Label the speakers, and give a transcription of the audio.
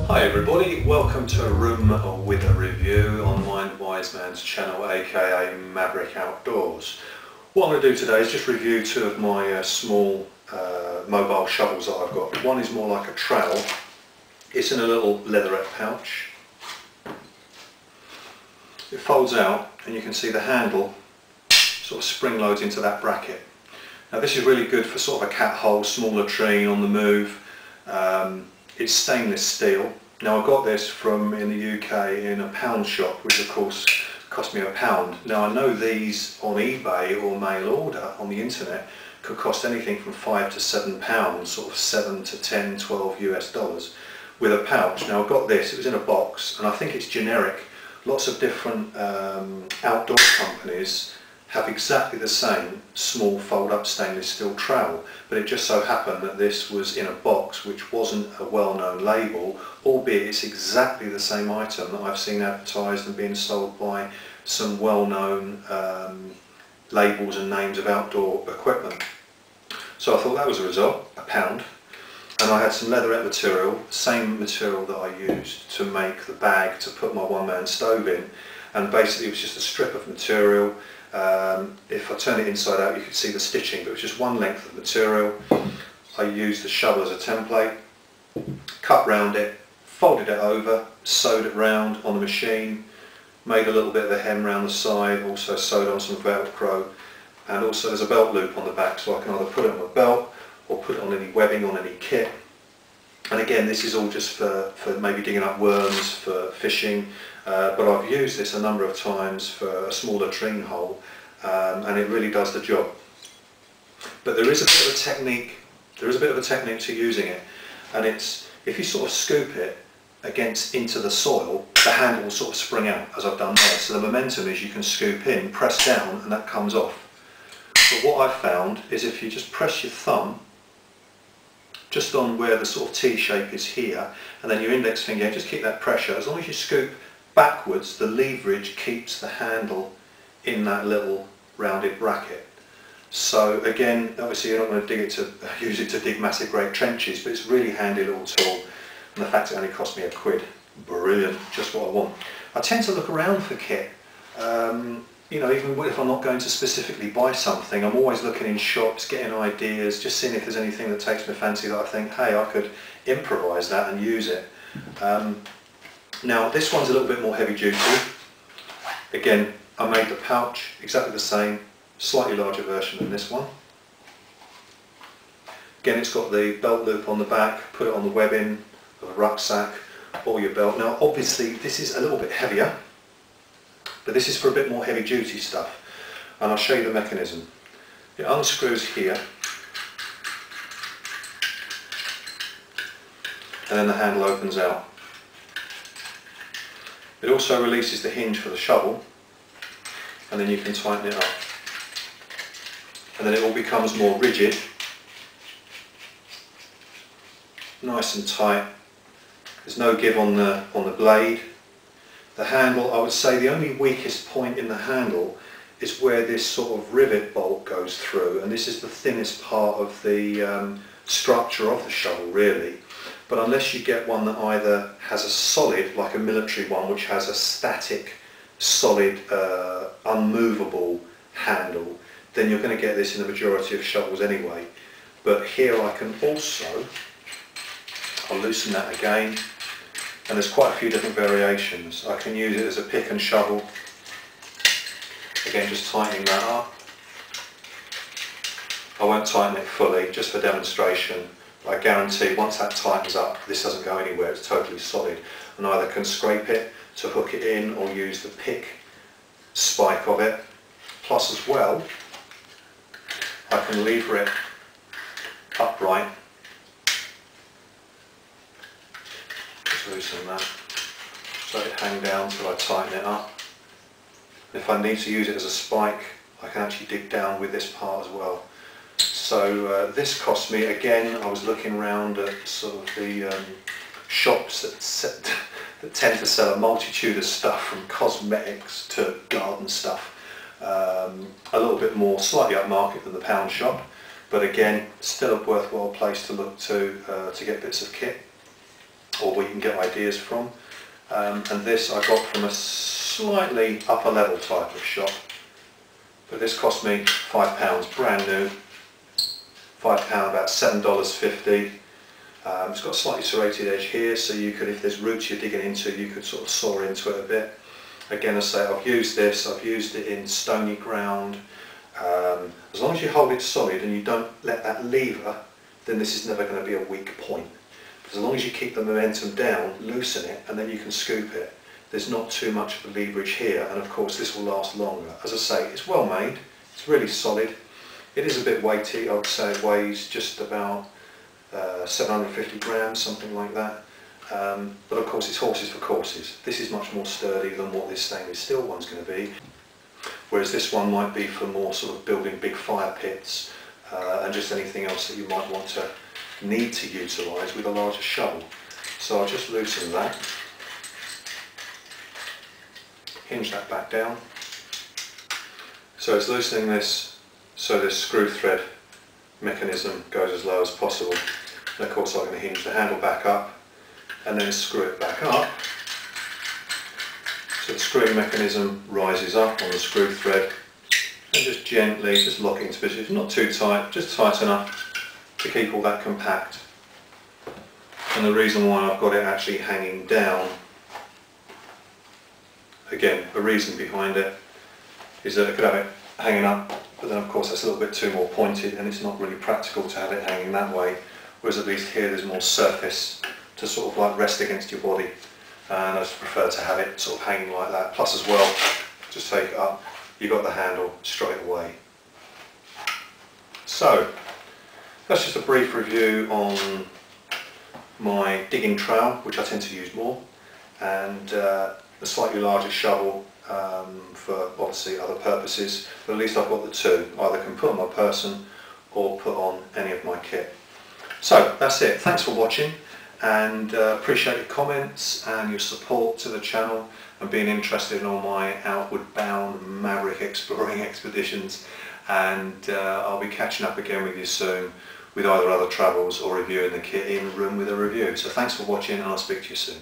Speaker 1: Hi everybody, welcome to a room with a review on Mindwiseman's channel, aka Maverick Outdoors. What I'm going to do today is just review two of my small mobile shovels that I've got. One is more like a trowel. It's in a little leatherette pouch. It folds out and you can see the handle sort of spring loads into that bracket. Now this is really good for sort of a cat hole, small latrine on the move. It's stainless steel. Now I got this from in the UK in a pound shop, which of course cost me £1. Now I know these on eBay or mail order on the internet could cost anything from £5 to £7, sort of 7 to 10, 12 US dollars with a pouch. Now I got this, it was in a box, and I think it's generic. Lots of different outdoor companies have exactly the same small fold-up stainless steel trowel, but it just so happened that this was in a box which wasn't a well-known label, albeit it's exactly the same item that I've seen advertised and being sold by some well-known labels and names of outdoor equipment. So I thought that was a result, £1, and I had some leatherette material, same material that I used to make the bag to put my one-man stove in, and basically it was just a strip of material. If I turn it inside out you could see the stitching, but it was just one length of material. I used the shovel as a template, cut round it, folded it over, sewed it round on the machine, made a little bit of a hem round the side, also sewed on some Velcro, and also there's a belt loop on the back, so I can either put it on my belt or put it on any webbing on any kit. And again, this is all just for maybe digging up worms, for fishing, but I've used this a number of times for a small latrine hole, and it really does the job. But there is a bit of a technique. There is a bit of a technique to using it, and it's if you sort of scoop it into the soil, the handle will sort of spring out, as I've done there. So the momentum is you can scoop in, press down, and that comes off. But what I've found is if you just press your thumb just on where the sort of T shape is here, and then your index finger, just keep that pressure. As long as you scoop backwards, the leverage keeps the handle in that little rounded bracket. So again, obviously you're not going to use it to dig massive great trenches, but it's a really handy little tool, and the fact it only cost me £1, brilliant, just what I want. I tend to look around for kit. You know, even if I'm not going to specifically buy something, I'm always looking in shops, getting ideas, just seeing if there's anything that takes my fancy that I think, hey, I could improvise that and use it. Now this one's a little bit more heavy duty. Again, I made the pouch exactly the same, slightly larger version than this one. Again, it's got the belt loop on the back, put it on the webbing of a rucksack or your belt. Now obviously this is a little bit heavier, but this is for a bit more heavy duty stuff, and I'll show you the mechanism. It unscrews here, and then the handle opens out. It also releases the hinge for the shovel, and then you can tighten it up, and then it all becomes more rigid, nice and tight. There's no give on the blade. The handle, I would say the only weakest point in the handle is where this sort of rivet bolt goes through, and this is the thinnest part of the structure of the shovel really. But unless you get one that either has a solid, like a military one, which has a static, solid, unmovable handle, then you're going to get this in the majority of shovels anyway. But here I can also, I'll loosen that again, and there's quite a few different variations. I can use it as a pick and shovel, again just tightening that up. I won't tighten it fully, just for demonstration. I guarantee once that tightens up, this doesn't go anywhere, it's totally solid. And either can scrape it to hook it in or use the pick spike of it. Plus as well, I can lever it upright. Just loosen that, so it hang down till I tighten it up. If I need to use it as a spike, I can actually dig down with this part as well. So this cost me, again, I was looking around at sort of the shops that tend to sell a multitude of stuff from cosmetics to garden stuff. A little bit more, slightly upmarket than the pound shop, but again, still a worthwhile place to look to get bits of kit. or or where you can get ideas from. And this I got from a slightly upper level type of shop, but this cost me £5, brand new. £5, about $7.50. It's got a slightly serrated edge here, so you could, if there's roots you're digging into, you could sort of saw into it a bit. Again, as I say, I've used this, I've used it in stony ground. As long as you hold it solid and you don't let that lever, then this is never going to be a weak point. Because as long as you keep the momentum down, loosen it, and then you can scoop it, there's not too much of a leverage here, and of course this will last longer. As I say, it's well made, it's really solid. It is a bit weighty. I would say it weighs just about 750 grams, something like that. But of course it's horses for courses. This is much more sturdy than what this stainless steel one's going to be. Whereas this one might be for more sort of building big fire pits and just anything else that you might want to need to utilise with a larger shovel. So I'll just loosen that, hinge that back down. So it's loosening this so this screw thread mechanism goes as low as possible. And of course I'm going to hinge the handle back up and then screw it back up. So the screwing mechanism rises up on the screw thread and just gently, just lock into position, not too tight, just tight enough to keep all that compact. And the reason why I've got it actually hanging down, again, the reason behind it is that I could have it hanging up, but then of course that's a little bit too more pointed and it's not really practical to have it hanging that way, whereas at least here there's more surface to sort of like rest against your body, and I just prefer to have it sort of hanging like that. Plus as well, just take it up, you've got the handle straight away. So that's just a brief review on my digging trowel, which I tend to use more, and a slightly larger shovel for obviously other purposes, but at least I've got the two. Either can put on my person or put on any of my kit. So that's it. Thanks for watching, and appreciate your comments and your support to the channel and being interested in all my outward bound maverick exploring expeditions, and I'll be catching up again with you soon with either other travels or reviewing the kit in the room with a review. So thanks for watching, and I'll speak to you soon.